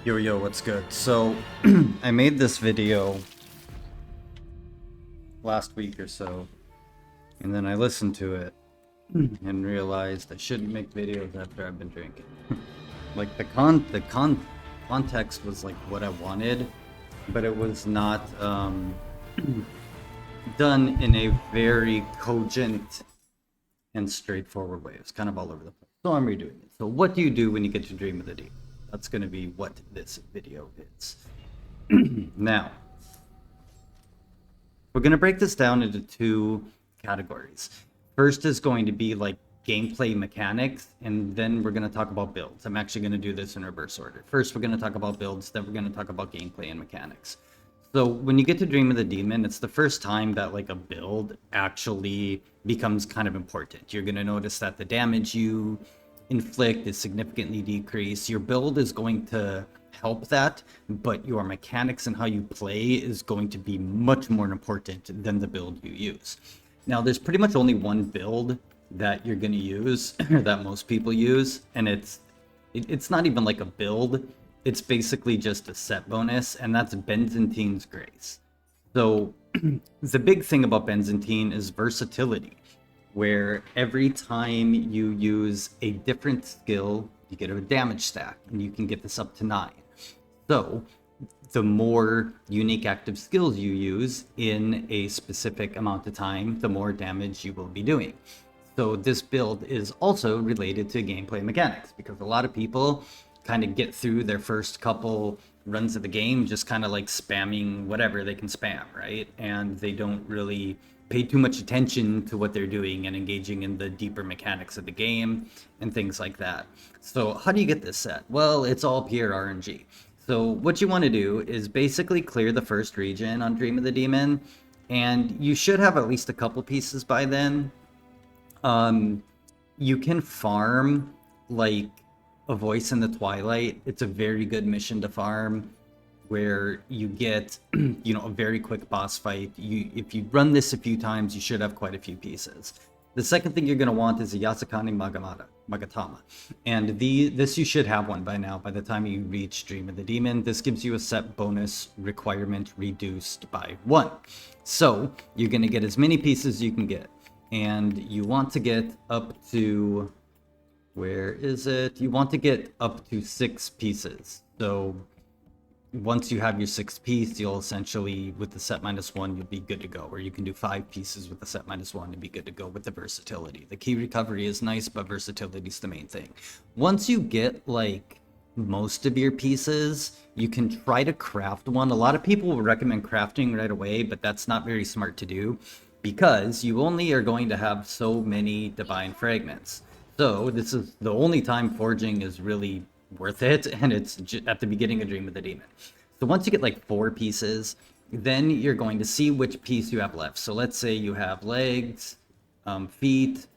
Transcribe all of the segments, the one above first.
Yo, what's good? So, I made this video last week or so, and then I listened to it and realized I shouldn't make videos after I've been drinking. Like context was like what I wanted, but it was not done in a very cogent and straightforward way. It was kind of all over the place. So I'm redoing it. So what do you do when you get to dream of the deep? That's going to be what this video is. Now, we're going to break this down into two categories. First is going to be like gameplay mechanics, and then we're going to talk about builds. I'm actually going to do this in reverse order. First, we're going to talk about builds, then we're going to talk about gameplay and mechanics. So when you get to Dream of the Demon, it's the first time that like a build actually becomes kind of important. You're going to notice that the damage you inflict is significantly decreased. Your build is going to help that, but your mechanics and how you play is going to be much more important than the build you use. Now, there's pretty much only one build that you're going to use, that most people use, and it's not even like a build. It's basically just a set bonus, and that's Byzantine's Grace. So the big thing about Byzantine is versatility, where every time you use a different skill, you get a damage stack, and you can get this up to 9. So the more unique active skills you use in a specific amount of time, the more damage you will be doing. So this build is also related to gameplay mechanics, because a lot of people kind of get through their first couple runs of the game just kind of like spamming whatever they can spam, right? And they don't really pay too much attention to what they're doing and engaging in the deeper mechanics of the game and things like that. So how do you get this set? Well, it's all pure RNG. So what you want to do is basically clear the first region on Dream of the Demon, and you should have at least a couple pieces by then. You can farm like a Voice in the Twilight. It's a very good mission to farm, where you get a very quick boss fight. If you run this a few times, you should have quite a few pieces. The second thing you're going to want is a Yasakani Magatama, and this you should have one by now by the time you reach Dream of the Demon. This gives you a set bonus requirement reduced by 1. So you're going to get as many pieces as you can get, and you want to get up to, where is it? You want to get up to 6 pieces. So once you have your 6th piece, you'll essentially, with the set -1, you'll be good to go. Or you can do 5 pieces with the set -1 and be good to go with the versatility. The key recovery is nice, but versatility is the main thing. Once you get like most of your pieces, you can try to craft one. A lot of people will recommend crafting right away, but that's not very smart to do, because you only are going to have so many divine fragments. So this is the only time forging is really worth it, and it's at the beginning of Dream of the Demon. So once you get like 4 pieces, then you're going to see which piece you have left. So let's say you have legs, feet,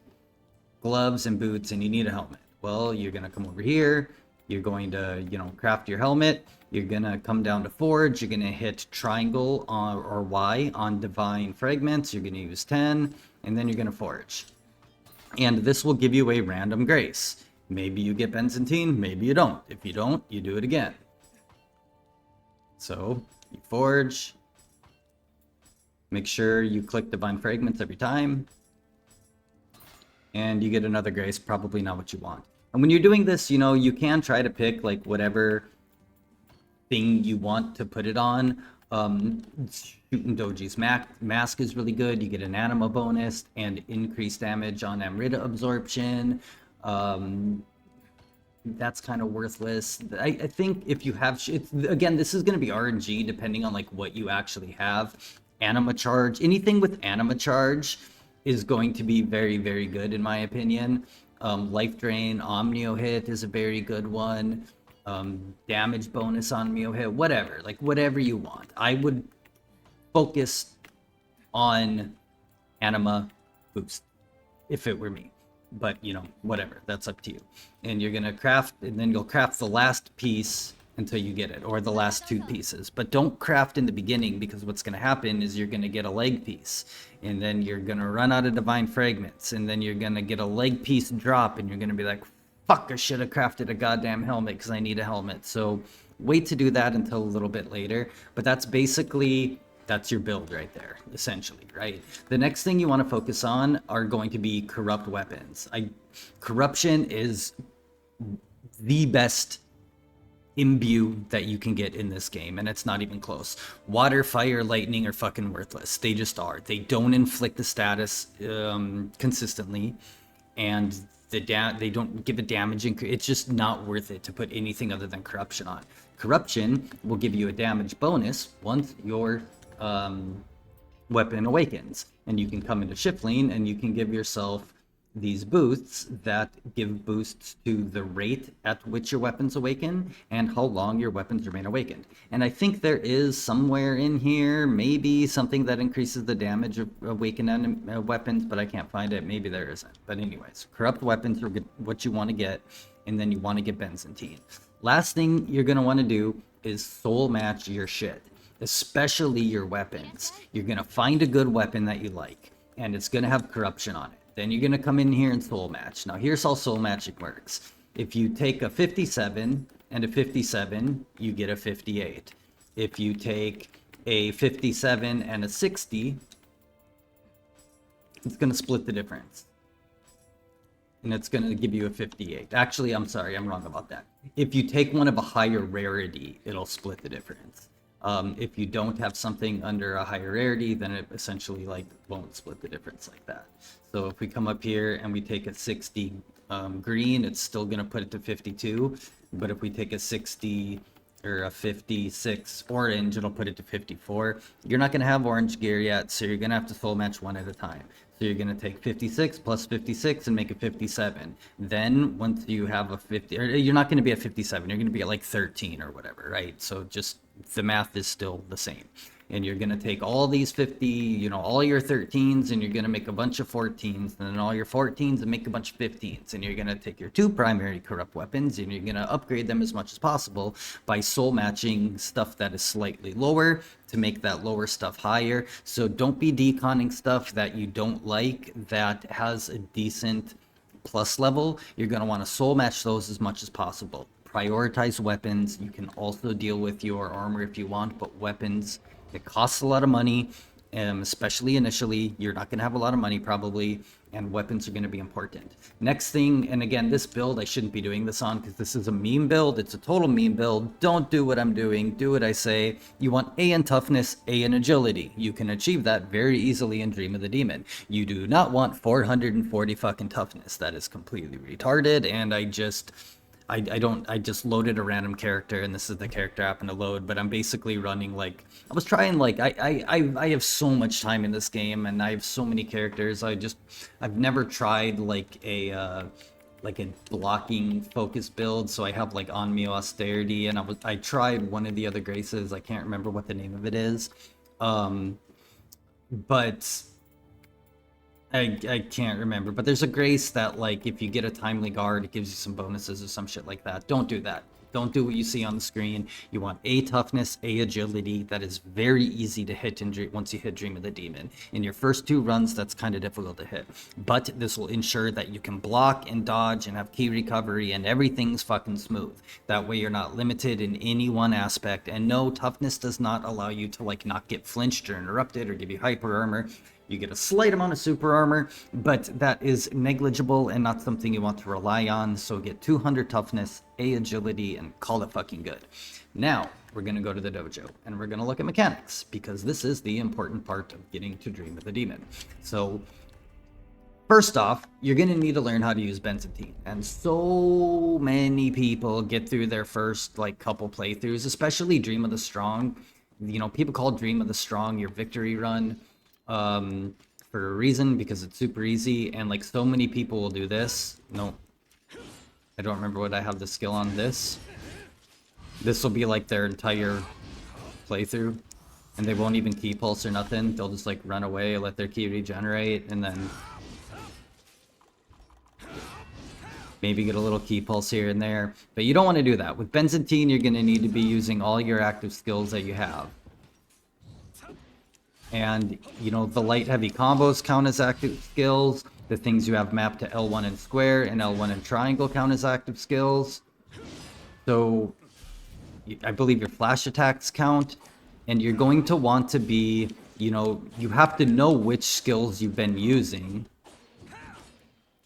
gloves, and boots, and you need a helmet. Well, you're going to come over here, you're going to craft your helmet, you're going to come down to forge, you're going to hit triangle or Y on divine fragments, you're going to use 10, and then you're going to forge. And this will give you a random grace. Maybe you get Byzantine, maybe you don't. If you don't, you do it again. So you forge. Make sure you click divine fragments every time, and you get another grace, probably not what you want. And when you're doing this, you can try to pick like whatever thing you want to put it on. Shooting Doji's mask is really good. You get an anima bonus and increased damage on Amrita absorption. That's kind of worthless. I think if you have, again, this is going to be RNG depending on like what you actually have. Anima charge, anything with anima charge is going to be very, very good in my opinion. Life drain, Nioh hit is a very good one. Damage bonus on Nioh hit, whatever you want. I would focus on anima boost if it were me, but whatever, that's up to you. And you're gonna craft, and then you'll craft the last piece until you get it, or the last 2 pieces. But don't craft in the beginning, because what's gonna happen is you're gonna get a leg piece, and then you're gonna run out of divine fragments, and then you're gonna get a leg piece drop, and you're gonna be like, fuck, I should have crafted a goddamn helmet because I need a helmet. So Wait to do that until a little bit later. But that's your build right there, essentially, right? The next thing you want to focus on are going to be corrupt weapons. Corruption is the best imbue that you can get in this game, and it's not even close. Water, fire, lightning are fucking worthless. They just are. They don't inflict the status consistently, and they don't give a damage. It's just not worth it to put anything other than corruption on. Corruption will give you a damage bonus once your weapon awakens, and you can come into shift lane and you can give yourself these boosts that give boosts to the rate at which your weapons awaken and how long your weapons remain awakened. And I think there is somewhere in here maybe something that increases the damage of awakened weapons, but I can't find it. Maybe there isn't. But anyways, corrupt weapons are what you want to get, and then you want to get Byzantine. Last thing you're going to want to do is soul match your shit, especially your weapons. You're going to find a good weapon that you like, and it's going to have corruption on it. Then you're going to come in here and soul match. Now here's how soul matching works. If you take a 57 and a 57, you get a 58. If you take a 57 and a 60, it's going to split the difference. And it's going to give you a 58. Actually, I'm sorry, I'm wrong about that. If you take one of a higher rarity, it'll split the difference. If you don't have something under a higher rarity, then it essentially like won't split the difference like that. So if we come up here and we take a 60 green, it's still going to put it to 52. But if we take a 60 or a 56 orange, it'll put it to 54. You're not going to have orange gear yet, so you're going to have to soul match one at a time. So you're going to take 56 plus 56 and make it 57. Then once you have a 50, or you're not going to be at 57, you're going to be at like 13 or whatever, right? So just the math is still the same. And you're going to take all these 50, all your 13s, and you're going to make a bunch of 14s, and then all your 14s and make a bunch of 15s. And you're going to take your two primary corrupt weapons, and you're going to upgrade them as much as possible by soul matching stuff that is slightly lower to make that lower stuff higher. So don't be deconning stuff that you don't like that has a decent plus level. You're going to want to soul match those as much as possible. Prioritize weapons. You can also deal with your armor if you want, but weapons, it costs a lot of money, especially initially. You're not going to have a lot of money probably, and weapons are going to be important. Next thing, and again, this build, I shouldn't be doing this on because this is a meme build. It's a total meme build. Don't do what I'm doing. Do what I say. You want A in toughness, A in agility. You can achieve that very easily in Dream of the Demon. You do not want 440 fucking toughness. That is completely retarded, and I just loaded a random character, and this is the character I happen to load, but I'm basically running I was trying I have so much time in this game, and I have so many characters. I've never tried a blocking focus build, so I have on Nioh austerity, and I tried one of the other graces. I can't remember what the name of it is, but I can't remember, but there's a grace that if you get a timely guard, it gives you some bonuses or some shit like that. Don't do that. Don't do what you see on the screen. You want A toughness, A agility. That is very easy to hit once you hit Dream of the Demon. In your first two runs, that's kind of difficult to hit. But this will ensure that you can block and dodge and have key recovery, and everything's fucking smooth. That way you're not limited in any one aspect. And no, toughness does not allow you to not get flinched or interrupted or give you hyper armor. You get a slight amount of super armor, but that is negligible and not something you want to rely on. So get 200 toughness, A agility, and call it fucking good. Now, we're going to go to the dojo, and we're going to look at mechanics, because this is the important part of getting to Dream of the Demon. So, first off, you're going to need to learn how to use Byzantine. And so many people get through their first couple playthroughs, especially Dream of the Strong. People call Dream of the Strong your victory run. For a reason, because it's super easy, and so many people will do this. No, I don't remember what I have the skill on. This will be their entire playthrough, and they won't even key pulse or nothing. They'll just run away, let their key regenerate, and then maybe get a little key pulse here and there. But you don't want to do that. With Byzantine, you're going to need to be using all your active skills that you have. And, the light-heavy combos count as active skills. The things you have mapped to L1 and square and L1 and triangle count as active skills. So, I believe your flash attacks count, and you're going to want to be, you have to know which skills you've been using.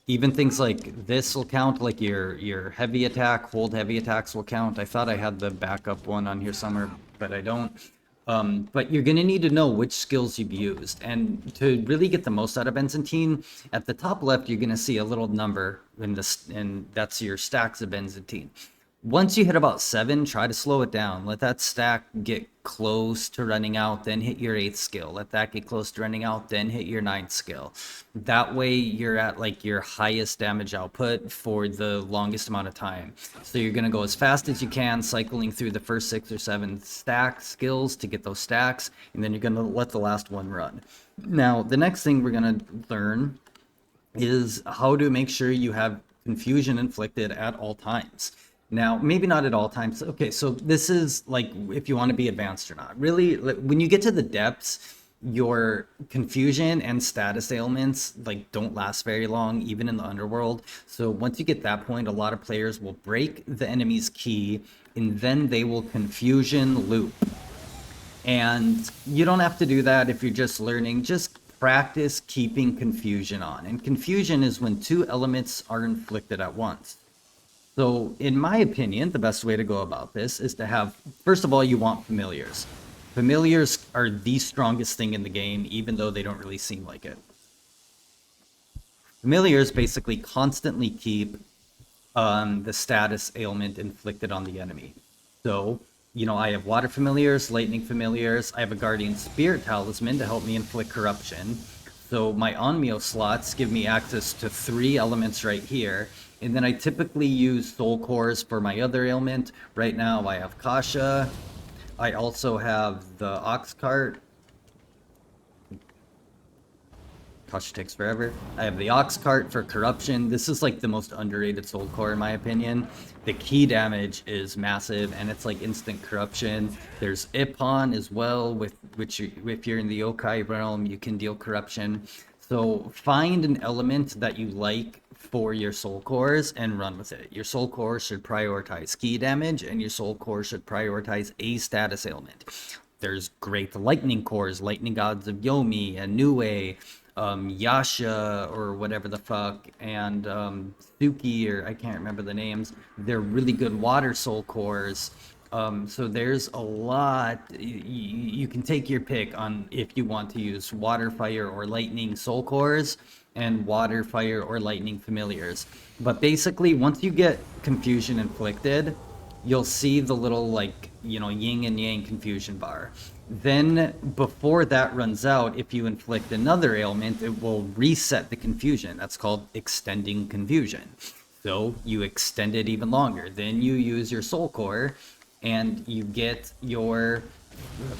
Even things like this will count, like your heavy attack, hold heavy attacks will count. I thought I had the backup one on here somewhere, but I don't. But you're gonna need to know which skills you've used, and to really get the most out of Byzantine, at the top left you're gonna see a little number in this, and that's your stacks of Byzantine. Once you hit about 7, try to slow it down. Let that stack get close to running out, then hit your 8th skill. Let that get close to running out, then hit your 9th skill. That way you're at like your highest damage output for the longest amount of time. So you're gonna go as fast as you can, cycling through the first 6 or 7 stack skills to get those stacks, and then you're gonna let the last one run. Now, the next thing we're gonna learn is how to make sure you have confusion inflicted at all times. Now, maybe not at all times. Okay, so this is like if you want to be advanced or not. Really, when you get to the depths, your confusion and status ailments like don't last very long, even in the underworld. So once you get that point, a lot of players will break the enemy's key, and then they will confusion loop. And you don't have to do that if you're just learning. Just practice keeping confusion on. And confusion is when 2 elements are inflicted at once. So, in my opinion, the best way to go about this is to have, first of all, you want familiars. Familiars are the strongest thing in the game, even though they don't really seem like it. Familiars basically constantly keep the status ailment inflicted on the enemy. So, I have water familiars, lightning familiars. I have a guardian spirit talisman to help me inflict corruption. So my Nioh slots give me access to 3 elements right here. And then I typically use soul cores for my other ailment. Right now I have Kasha. I also have the ox cart. Kasha takes forever. I have the ox cart for corruption. This is like the most underrated soul core in my opinion. The key damage is massive, and it's like instant corruption. There's Ippon as well, with which if you're in the yokai realm, you can deal corruption. So find an element that you like for your soul cores and run with it. Your soul core should prioritize key damage, and your soul core should prioritize a status ailment. There's great lightning cores, lightning gods of Yomi and Nioh, Yasha or whatever the fuck, and Suki, or I can't remember the names. They're really good water soul cores. So there's a lot. You can take your pick on if you want to use water, fire, or lightning soul cores and water, fire, or lightning familiars. But basically, once you get confusion inflicted, you'll see the little like yin and yang confusion bar. Then before that runs out, if you inflict another ailment, it will reset the confusion. That's called extending confusion. So you extend it even longer. Then you use your soul core and you get your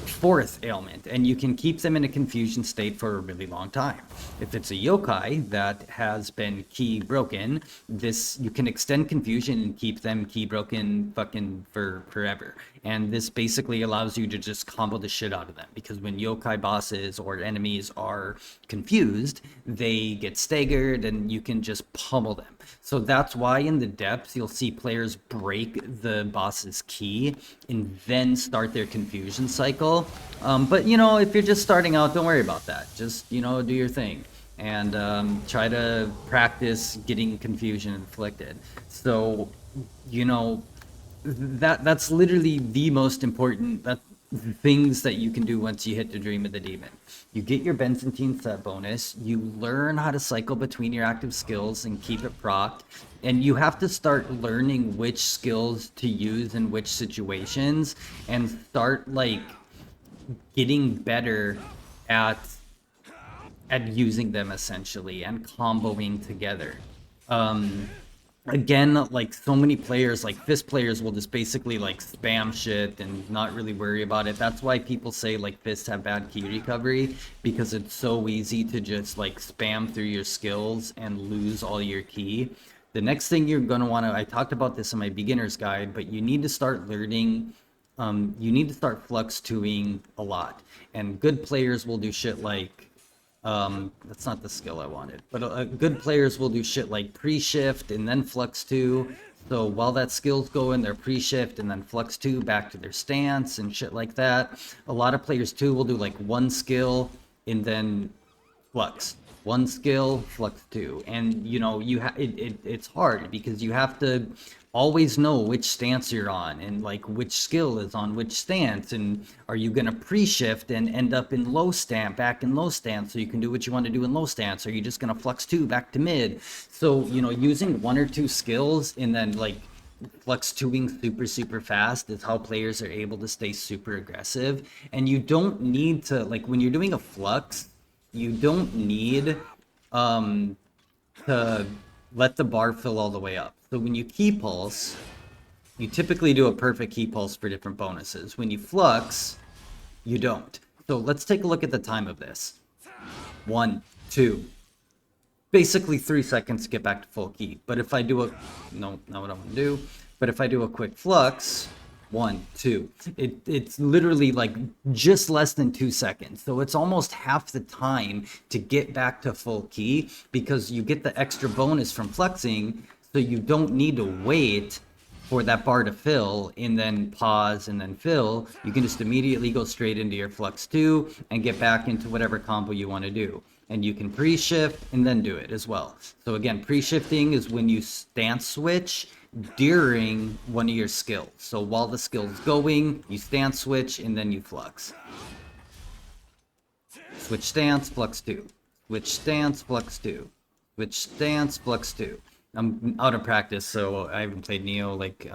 4th ailment, and you can keep them in a confusion state for a really long time. If it's a yokai that has been key broken, you can extend confusion and keep them key broken fucking for forever. And this basically allows you to just combo the shit out of them, because when yokai bosses or enemies are confused, they get staggered and you can just pummel them. So that's why in the depths you'll see players break the boss's key and then start their confusion cycle. But if you're just starting out, don't worry about that. Just do your thing and try to practice getting confusion inflicted. So that's literally the most important things that you can do once you hit the Dream of the Demon. You get your Byzantine set bonus, you learn how to cycle between your active skills and keep it procced, and you have to start learning which skills to use in which situations and start like getting better at using them essentially and comboing together. Again, like so many players, like fist players will just basically like spam shit and not really worry about it. That's why people say like fists have bad key recovery, because it's so easy to just like spam through your skills and lose all your key. The next thing you're going to want to, I talked about this in my beginner's guide, but you need to start learning, you need to start flux tuning a lot. And good players will do shit like, that's not the skill I wanted, but good players will do shit like pre-shift and then flux 2. So while that skill's going, their pre-shift and then flux 2 back to their stance and shit like that. A lot of players too will do like one skill and then flux. One skill, flux 2. And you know, it's hard because you have to always know which stance you're on and like which skill is on which stance, and are you going to pre-shift and end up in low stance, back in low stance, so you can do what you want to do in low stance, or are you just going to flux 2 back to mid? So you know, using one or two skills and then like flux tubing super fast is how players are able to stay super aggressive. And you don't need to, like, when you're doing a flux, you don't need to let the bar fill all the way up. So when you key pulse, you typically do a perfect key pulse for different bonuses. When you flux, you don't. So let's take a look at the time of this. 1, 2, basically 3 seconds to get back to full key. But if I do a, no, not what I want to do. But if I do a quick flux, 1, 2, it's literally like just less than 2 seconds. So it's almost half the time to get back to full key because you get the extra bonus from fluxing. So you don't need to wait for that bar to fill and then pause and then fill. You can just immediately go straight into your flux 2 and get back into whatever combo you want to do. And you can pre-shift and then do it as well. So again, pre-shifting is when you stance switch during one of your skills. So while the skill's going, you stance switch and then you flux. Switch stance, flux 2. Switch stance, flux 2. Switch stance, flux 2. I'm out of practice, so I haven't played Nioh like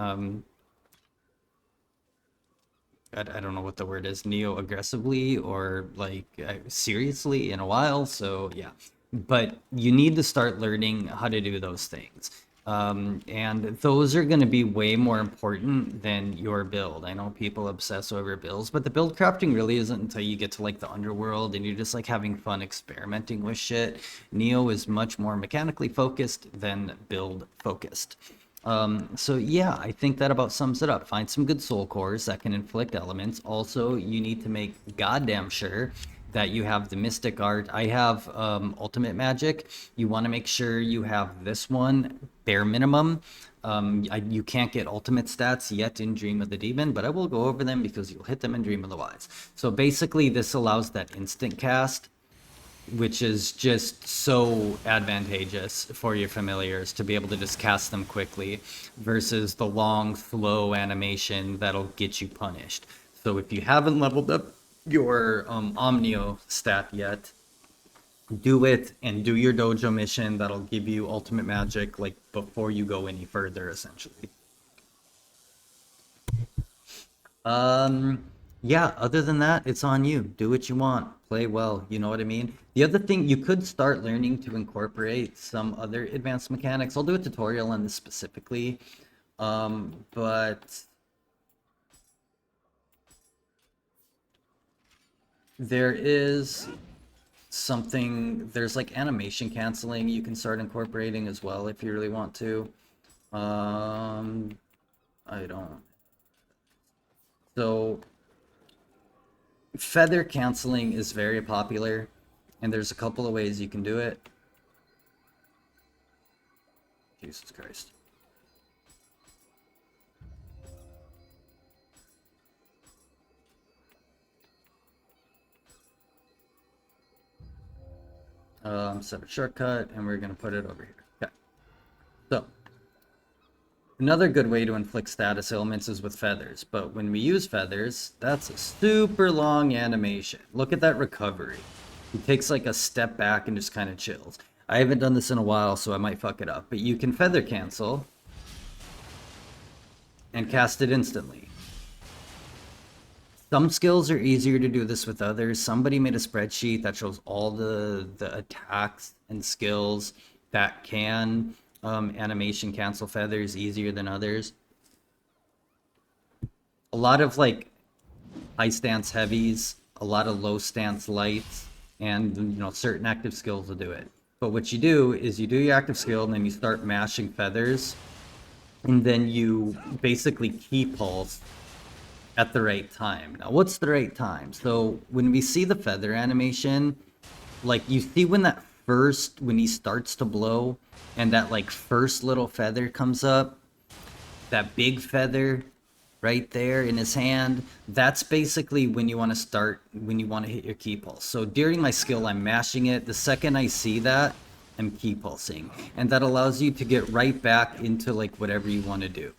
I don't know what the word is, Nioh aggressively or like seriously in a while. So yeah, but you need to start learning how to do those things. And those are going to be way more important than your build. I know people obsess over builds, but the build crafting really isn't until you get to like the underworld and you're just like having fun experimenting with shit. Nioh is much more mechanically focused than build focused. So yeah, I think that about sums it up. Find some good soul cores that can inflict elements. Also, you need to make goddamn sure that you have the mystic art. I have ultimate magic. You want to make sure you have this one bare minimum. You can't get ultimate stats yet in Dream of the Demon, but I will go over them because you'll hit them in Dream of the Wise. So basically, this allows that instant cast, which is just so advantageous for your familiars to be able to just cast them quickly versus the long, slow animation that'll get you punished. So if you haven't leveled up your Omnio stat yet, do it and do your dojo mission. That'll give you ultimate magic like before you go any further, essentially. Yeah, other than that, it's on you. Do what you want. Play well, you know what I mean? The other thing, you could start learning to incorporate some other advanced mechanics. I'll do a tutorial on this specifically. But there is something, there's like animation canceling you can start incorporating as well if you really want to. I don't. So feather canceling is very popular, and there's a couple of ways you can do it. Jesus Christ. Set a shortcut, and we're gonna put it over here. Okay. So another good way to inflict status elements is with feathers, but when we use feathers, that's a super long animation. Look at that recovery. He takes like a step back and just kind of chills. I haven't done this in a while, so I might fuck it up, but you can feather cancel and cast it instantly. Some skills are easier to do this with others. Somebody made a spreadsheet that shows all the attacks and skills that can animation cancel feathers easier than others. A lot of like high stance heavies, a lot of low stance lights, and you know, certain active skills will do it. But what you do is you do your active skill and then you start mashing feathers, and then you basically key pulse at the right time. Now, what's the right time? So when we see the feather animation, like you see when that first, when he starts to blow and that like first little feather comes up, that big feather right there in his hand, that's basically when you want to start, when you want to hit your key pulse. So during my skill, I'm mashing it. The second I see that, I'm key pulsing. And that allows you to get right back into like whatever you want to do.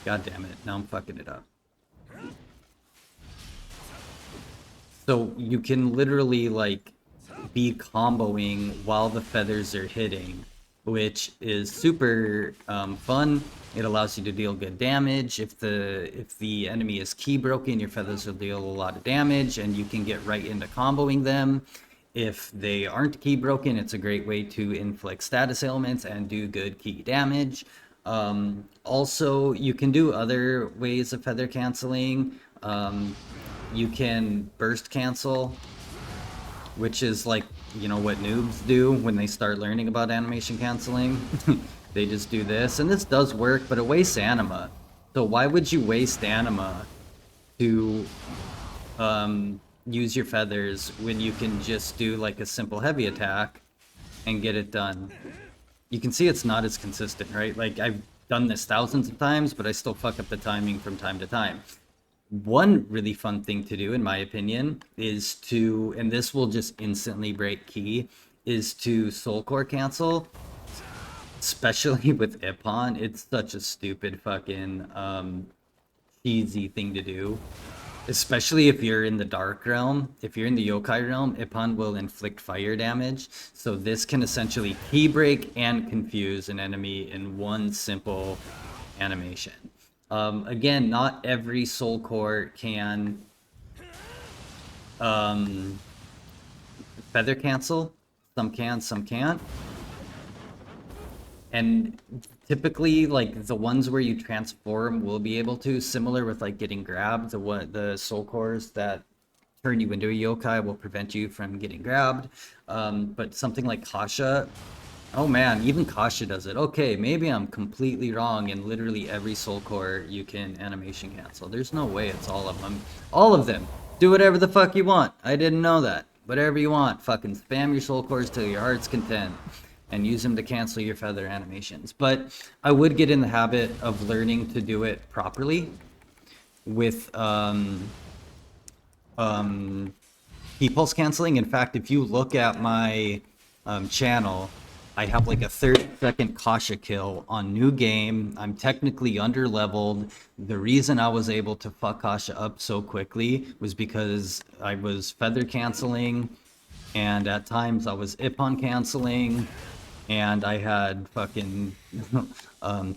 God damn it, now I'm fucking it up. So you can literally like be comboing while the feathers are hitting, which is super fun. It allows you to deal good damage. If the enemy is key broken, your feathers will deal a lot of damage, and you can get right into comboing them. If they aren't key broken, it's a great way to inflict status ailments and do good key damage. Also, you can do other ways of feather canceling. You can burst cancel, which is like, you know, what noobs do when they start learning about animation canceling. They just do this, and this does work, but it wastes anima. So why would you waste anima to use your feathers when you can just do like a simple heavy attack and get it done? You can see it's not as consistent, right? Like, I've done this thousands of times, but I still fuck up the timing from time to time. One really fun thing to do, in my opinion, is to, and this will just instantly break key, is to soul core cancel, especially with Ippon. It's such a stupid fucking cheesy thing to do. Especially if you're in the Dark Realm. If you're in the Yokai Realm, Ippon will inflict fire damage. So this can essentially key break and confuse an enemy in one simple animation. Again, not every soul core can feather cancel. Some can, some can't. And typically, like, the ones where you transform will be able to, similar with like getting grabbed. The soul cores that turn you into a yokai will prevent you from getting grabbed. But something like Kasha, oh man, even Kasha does it. Okay, maybe I'm completely wrong, and literally every soul core you can animation cancel. There's no way it's all of them. All of them. Do whatever the fuck you want. I didn't know that. Whatever you want. Fucking spam your soul cores till your heart's content, and use them to cancel your feather animations. But I would get in the habit of learning to do it properly with key pulse canceling. In fact, if you look at my channel, I have like a 30-second Kasha kill on new game. I'm technically under leveled. The reason I was able to fuck Kasha up so quickly was because I was feather canceling, and at times I was Ippon canceling, and I had fucking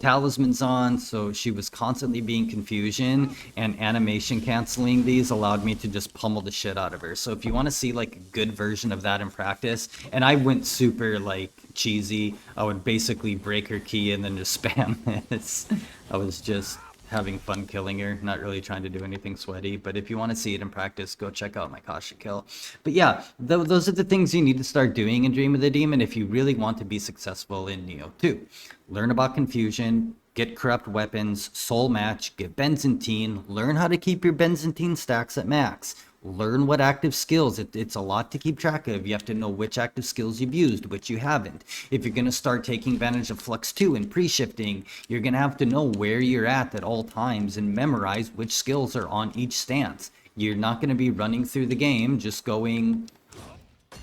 talismans on, so she was constantly being confusion, and animation canceling these allowed me to just pummel the shit out of her. So if you want to see like a good version of that in practice, and I went super like cheesy, I would basically break her key and then just spam this. I was just having fun killing her, not really trying to do anything sweaty. But if you want to see it in practice, go check out my Kasha kill. But yeah, those are the things you need to start doing in Dream of the Demon if you really want to be successful in Nioh 2. Learn about confusion, get corrupt weapons, soul match, get Byzantine, learn how to keep your Byzantine stacks at max. Learn what active skills, it's a lot to keep track of. You have to know which active skills you've used, which you haven't. If you're going to start taking advantage of Flux 2 and pre-shifting, you're going to have to know where you're at all times and memorize which skills are on each stance. You're not going to be running through the game just going...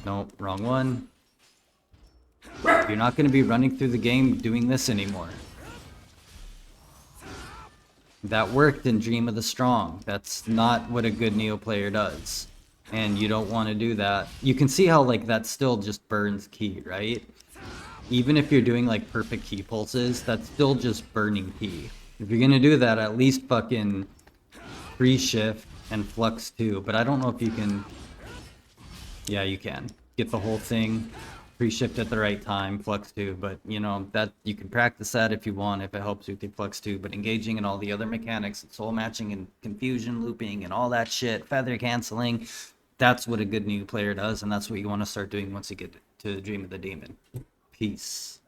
No, wrong one. You're not going to be running through the game doing this anymore. That worked in Dream of the Strong. That's not what a good Nioh player does. And you don't want to do that. You can see how like that still just burns key, right? Even if you're doing like perfect key pulses, that's still just burning key. If you're gonna do that, at least fucking free shift and flux too. But I don't know if you can... Yeah, you can. Get the whole thing. Pre-shift at the right time, Flux 2, but you know, that you can practice that if you want, if it helps you with your Flux 2, but engaging in all the other mechanics, and soul matching and confusion looping and all that shit, feather canceling, that's what a good new player does, and that's what you want to start doing once you get to Dream of the Demon. Peace.